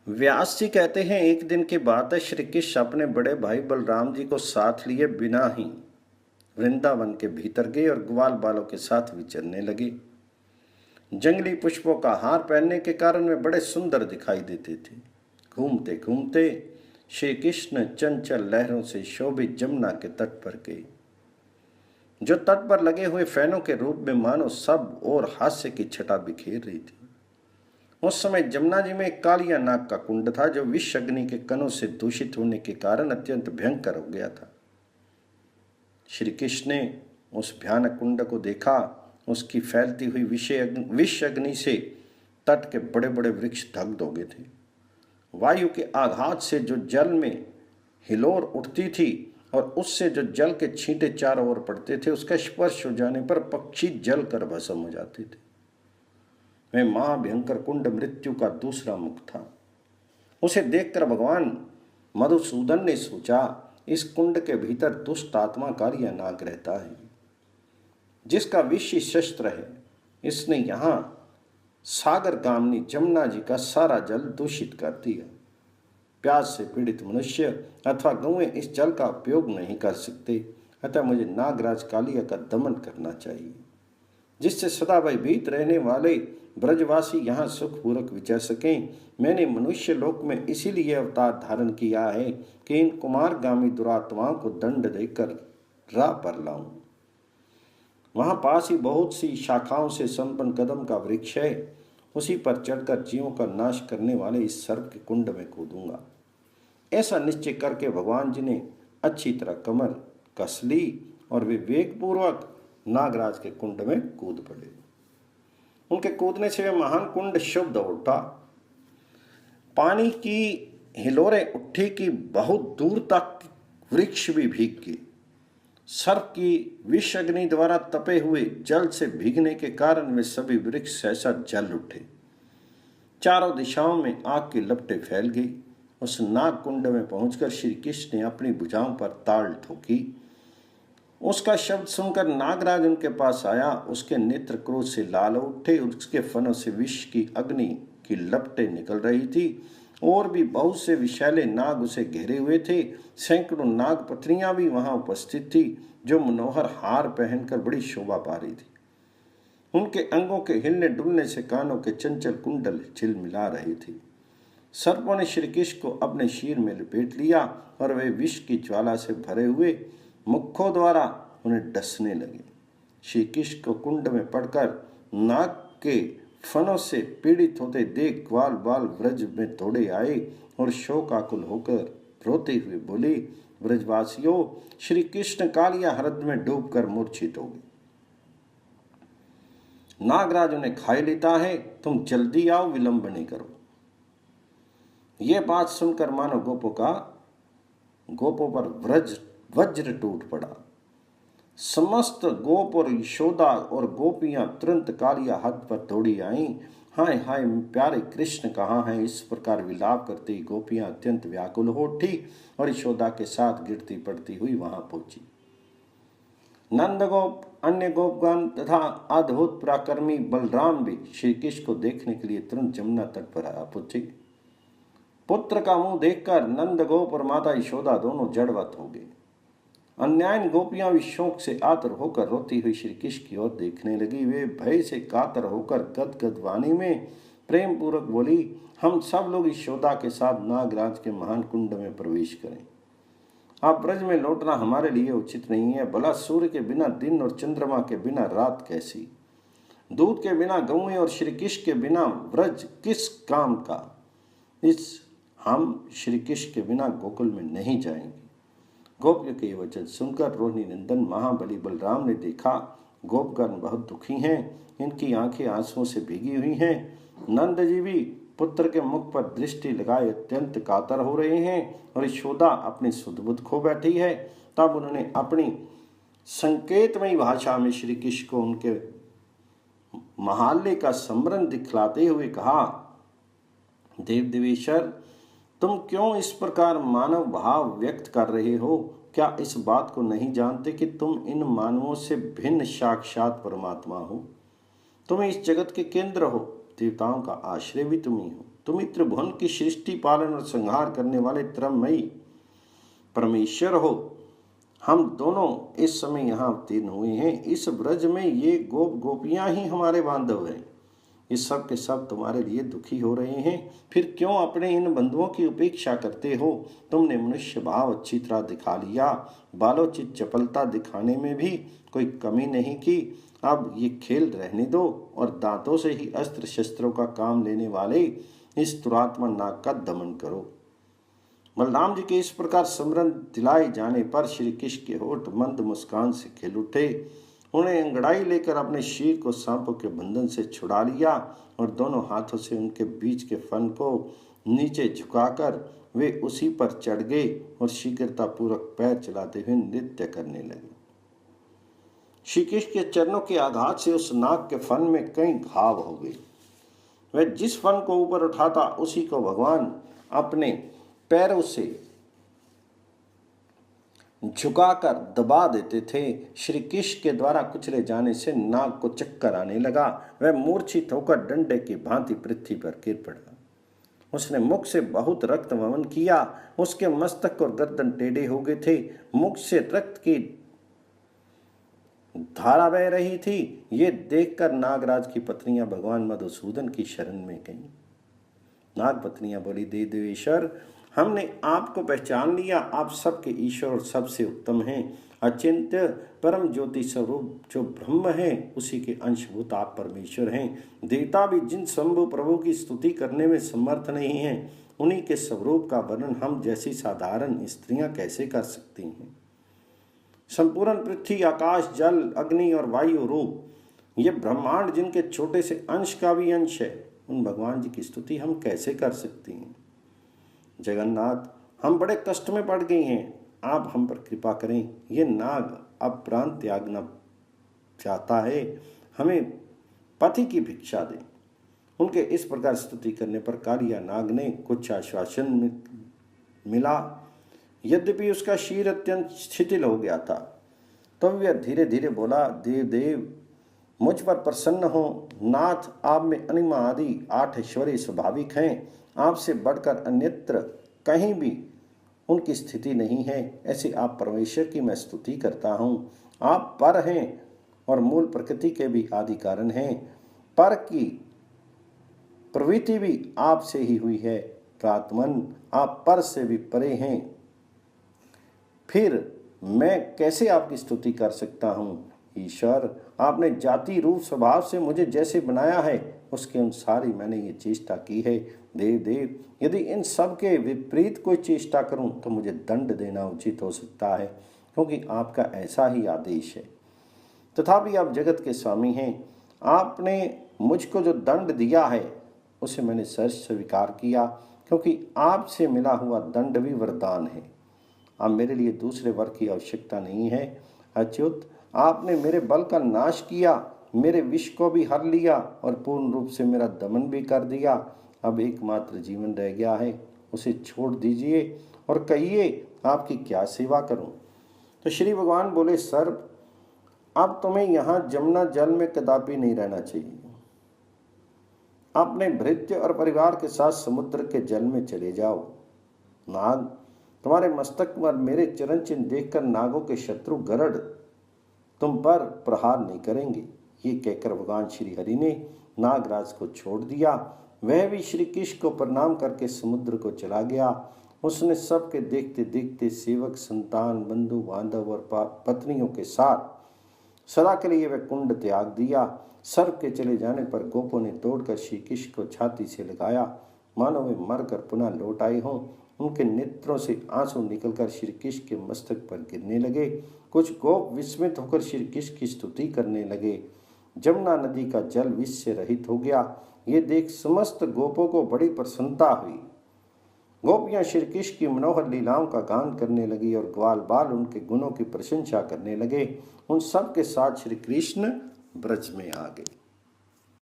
व्यास जी कहते हैं, एक दिन की बात है, श्री कृष्ण अपने बड़े भाई बलराम जी को साथ लिए बिना ही वृंदावन के भीतर गए और ग्वाल बालों के साथ विचरने लगे। जंगली पुष्पों का हार पहनने के कारण वे बड़े सुंदर दिखाई देते थे। घूमते घूमते श्री कृष्ण चंचल लहरों से शोभित जमुना के तट पर गए, जो तट पर लगे हुए फैनों के रूप में मानो सब और हास्य की छटा बिखेर रही थी। उस समय जमुना जी में एक कालिया नाग का कुंड था, जो विष अग्नि के कणों से दूषित होने के कारण अत्यंत भयंकर हो गया था। श्री कृष्ण ने उस भयानक कुंड को देखा। उसकी फैलती हुई विष अग्नि से तट के बड़े बड़े वृक्ष दग्ध हो गए थे। वायु के आघात से जो जल में हिलोर उठती थी और उससे जो जल के छींटे चारों ओर पड़ते थे, उसका स्पर्श हो जाने पर पक्षी जल कर भस्म हो जाते थे। वह महाभयंकर कुंड मृत्यु का दूसरा मुख था। उसे देखकर भगवान मधुसूदन ने सोचा, इस कुंड के भीतर दुष्ट आत्मा कालिया नाग रहता है, जिसका विष शस्त्र है। इसने यहाँ सागर गामनी जमुना जी का सारा जल दूषित कर दिया। प्यास से पीड़ित मनुष्य अथवा गौएं इस जल का उपयोग नहीं कर सकते, अतः मुझे नागराज कालिया का दमन करना चाहिए, जिससे सदा भयभीत रहने वाले ब्रजवासी यहाँ सुखपूर्वक विचर सकें। मैंने मनुष्य लोक में इसीलिए अवतार धारण किया है कि इन कुमारगामी दुरात्माओं को दंड देकर राह पर लाऊं। वहां पास ही बहुत सी शाखाओं से संपन्न कदम का वृक्ष है, उसी पर चढ़कर जीवों का नाश करने वाले इस सर्प के कुंड में कूदूंगा। ऐसा निश्चय करके भगवान जी ने अच्छी तरह कमर कस ली और वे वेगपूर्वक नागराज के कुंड में कूद पड़े। उनके कूदने से वे महान कुंड शुद्ध उठा। पानी की हिलोरें उठी कि बहुत दूर तक वृक्ष भी भीग गए। सर्प की विष अग्नि द्वारा तपे हुए जल से भीगने के कारण वे सभी वृक्ष सहसा जल उठे। चारों दिशाओं में आग की लपटें फैल गई। उस नाग कुंड में पहुंचकर श्री कृष्ण ने अपनी भुजाओं पर ताल ठोकी। उसका शब्द सुनकर नागराज उनके पास आया। उसके नेत्र क्रोध से लाल उठे, उसके फनों से विष की अग्नि की लपटें निकल रही थी और भी बहुत से विषैले नाग उसे घेरे हुए थे। सैकड़ों नाग पत्नियां भी वहां उपस्थित थी, जो मनोहर हार पहनकर बड़ी शोभा पा रही थी। उनके अंगों के हिलने डुलने से कानों के चंचल कुंडल झिलमिला रहे थे। सर्पों ने श्री कृष्ण को अपने शीर में लपेट लिया और वे विष की ज्वाला से भरे हुए मुखों द्वारा उन्हें डसने लगे। श्री कृष्ण को कुंड में पड़कर नाग के फनों से पीड़ित होते देख ग्वाल बाल ब्रज में दौड़े आए और शोकाकुल होकर रोते हुए बोले, ब्रजवासियों, श्री कृष्ण कालिया ह्रद में डूबकर मूर्छित हो गए। नागराज उन्हें खाए लेता है, तुम जल्दी आओ, विलंब नहीं करो। यह बात सुनकर मानो गोपों पर वज्र टूट पड़ा। समस्त गोप और यशोदा और गोपियां तुरंत कालिया हद पर दौड़ी आईं। हाय हाय, प्यारे कृष्ण कहाँ हैं? इस प्रकार विलाप करती गोपियां अत्यंत व्याकुल हो उठी और यशोदा के साथ गिरती पड़ती हुई वहां पहुंची। नंदगोप, अन्य गोपगण तथा अद्भुत पराक्रमी बलराम भी श्री कृष्ण को देखने के लिए तुरंत जमुना तट पर आ पहुंचे। पुत्र का मुंह देखकर नंदगोप और माता यशोदा दोनों जड़वत हो गए। अन्यायन गोपियां भी शोक से आतर होकर रोती हुई श्री कृष्ण की ओर देखने लगी। वे भय से कातर होकर गदगद वाणी में प्रेम पूर्वक बोली, हम सब लोग यशोदा के साथ नागराज के महान कुंड में प्रवेश करें। आप ब्रज में लौटना हमारे लिए उचित नहीं है। भला सूर्य के बिना दिन और चंद्रमा के बिना रात कैसी? दूध के बिना गौएं और श्री कृष्ण के बिना ब्रज किस काम का? हम श्री कृष्ण के बिना गोकुल में नहीं जाएंगे। गोपियों के वचन सुनकर रोहिणी नंदन महाबली बलराम ने देखा गोपगण बहुत दुखी हैं, इनकी आंखें आंसुओं से भीगी हुई हैं। नंद जी भी पुत्र के मुख पर दृष्टि लगाए अत्यंत कातर हो रहे हैं और यशोदा अपनी सुध-बुध खो बैठी है। तब उन्होंने अपनी संकेतमयी भाषा में श्री कृष्ण को उनके महाल्य का सम्रण दिखलाते हुए कहा, देव देवेश्वर, तुम क्यों इस प्रकार मानव भाव व्यक्त कर रहे हो? क्या इस बात को नहीं जानते कि तुम इन मानवों से भिन्न साक्षात परमात्मा हो? तुम इस जगत के केंद्र हो, देवताओं का आश्रय भी तुम ही हो। तुम ही त्रिभुवन की सृष्टि पालन और संहार करने वाले त्रयमयी परमेश्वर हो। हम दोनों इस समय यहाँ अवतीर्ण हुए हैं। इस ब्रज में ये गोप गोपियाँ ही हमारे बांधव हैं। ये सब के सब तुम्हारे लिए दुखी हो रहे हैं। फिर क्यों अपने इन बंधुओं की उपेक्षा करते हो? तुमने मनुष्य भाव अच्छी तरह दिखा लिया, बालोचित चपलता दिखाने में भी कोई कमी नहीं की। अब ये खेल रहने दो और दांतों से ही अस्त्र शस्त्रों का काम लेने वाले इस दुरात्मा नाग का दमन करो। बलराम जी के इस प्रकार स्मरण दिलाए जाने पर श्री कृष्ण के होठ मंद मुस्कान से खिल उठे। उन्हें अंगड़ाई लेकर अपने शीर को सांपों के बंधन से छुड़ा लिया और दोनों हाथों से उनके बीच के फन को नीचे झुकाकर वे उसी पर चढ़ गए और शीघ्रता पूर्वक पैर चलाते हुए नृत्य करने लगे। श्री कृष्ण के चरणों के आघात से उस नाग के फन में कई घाव हो गए। वह जिस फन को ऊपर उठाता उसी को भगवान अपने पैरों से झुकाकर दबा देते थे। श्री कृष्ण के द्वारा कुचले जाने से नाग को चक्कर आने लगा। वह मूर्छित होकर डंडे की भांति पृथ्वी पर गिर पड़ा। उसने मुख से बहुत रक्त वमन किया। उसके मस्तक और गर्दन टेढ़े हो गए थे। मुख से रक्त की धारा बह रही थी। ये देखकर नागराज की पत्नियां भगवान मधुसूदन की शरण में गईं। नाग पत्नियां बोली, देवेश्वर, हमने आपको पहचान लिया। आप सबके ईश्वर और सबसे उत्तम हैं। अचिंत्य परम ज्योति स्वरूप जो ब्रह्म है, उसी के अंशभूत आप परमेश्वर हैं। देवता भी जिन शंभु प्रभु की स्तुति करने में समर्थ नहीं हैं, उन्हीं के स्वरूप का वर्णन हम जैसी साधारण स्त्रियां कैसे कर सकती हैं। संपूर्ण पृथ्वी, आकाश, जल, अग्नि और वायु रूप ये ब्रह्मांड जिनके छोटे से अंश का भी अंश है, उन भगवान जी की स्तुति हम कैसे कर सकती हैं। जगन्नाथ, हम बड़े कष्ट में पड़ गई हैं, आप हम पर कृपा करें। ये नाग अब प्राण त्यागना चाहता है, हमें पति की भिक्षा दें। उनके इस प्रकार स्तुति करने पर कालिया नाग ने कुछ आश्वासन मिला। यद्यपि उसका शीर अत्यंत शिथिल हो गया था, तो वह धीरे धीरे बोला, देव मुझ पर प्रसन्न हो। नाथ, आप में अनिमा आदि 8 ऐश्वर्य स्वाभाविक हैं। आपसे बढ़कर अन्यत्र कहीं भी उनकी स्थिति नहीं है। ऐसे आप परमेश्वर की मैं स्तुति करता हूँ। आप पर हैं और मूल प्रकृति के भी आदि कारण हैं। पर की प्रवृत्ति भी आपसे ही हुई है। प्रात्मन, आप पर से भी परे हैं। फिर मैं कैसे आपकी स्तुति कर सकता हूँ। ईश्वर, आपने जाति रूप स्वभाव से मुझे जैसे बनाया है, उसके अनुसार ही मैंने ये चेष्टा की है। देव, यदि इन सब के विपरीत कोई चेष्टा करूं तो मुझे दंड देना उचित हो सकता है, क्योंकि आपका ऐसा ही आदेश है। तथापि आप जगत के स्वामी हैं। आपने मुझको जो दंड दिया है उसे मैंने सहर्ष स्वीकार किया, क्योंकि आपसे मिला हुआ दंड भी वरदान है। अब मेरे लिए दूसरे वर की आवश्यकता नहीं है। अच्युत, आपने मेरे बल का नाश किया, मेरे विष को भी हर लिया और पूर्ण रूप से मेरा दमन भी कर दिया। अब एकमात्र जीवन रह गया है, उसे छोड़ दीजिए और कहिए आपकी क्या सेवा करूं। तो श्री भगवान बोले, सर्प, अब तुम्हें यहाँ जमुना जल में कदापि नहीं रहना चाहिए। अपने भृत्य और परिवार के साथ समुद्र के जल में चले जाओ। नाग, तुम्हारे मस्तक पर मेरे चरण चिन्ह देखकर नागों के शत्रु गरुड़ तुम पर प्रहार नहीं करेंगे। ये कहकर भगवान श्री हरि ने नागराज को छोड़ दिया। वह भी श्री कृष्ण को प्रणाम करके समुद्र को चला गया। उसने सबके देखते देखते सेवक, संतान, बंधु बांधव और पत्नियों के साथ सदा के लिए वह कुंड त्याग दिया। सर्प के चले जाने पर गोपों ने दौड़कर श्री कृष्ण को छाती से लगाया, मानो वे मरकर पुनः लौट आए हों। उनके नेत्रों से आंसू निकलकर श्री कृष्ण के मस्तक पर गिरने लगे। कुछ गोप विस्मित होकर श्री कृष्ण की स्तुति करने लगे। जमुना नदी का जल विष से रहित हो गया। ये देख समस्त गोपों को बड़ी प्रसन्नता हुई। गोपियां श्री कृष्ण की मनोहर लीलाओं का गान करने लगी और ग्वाल बाल उनके गुणों की प्रशंसा करने लगे। उन सब के साथ श्री कृष्ण ब्रज में आ गए।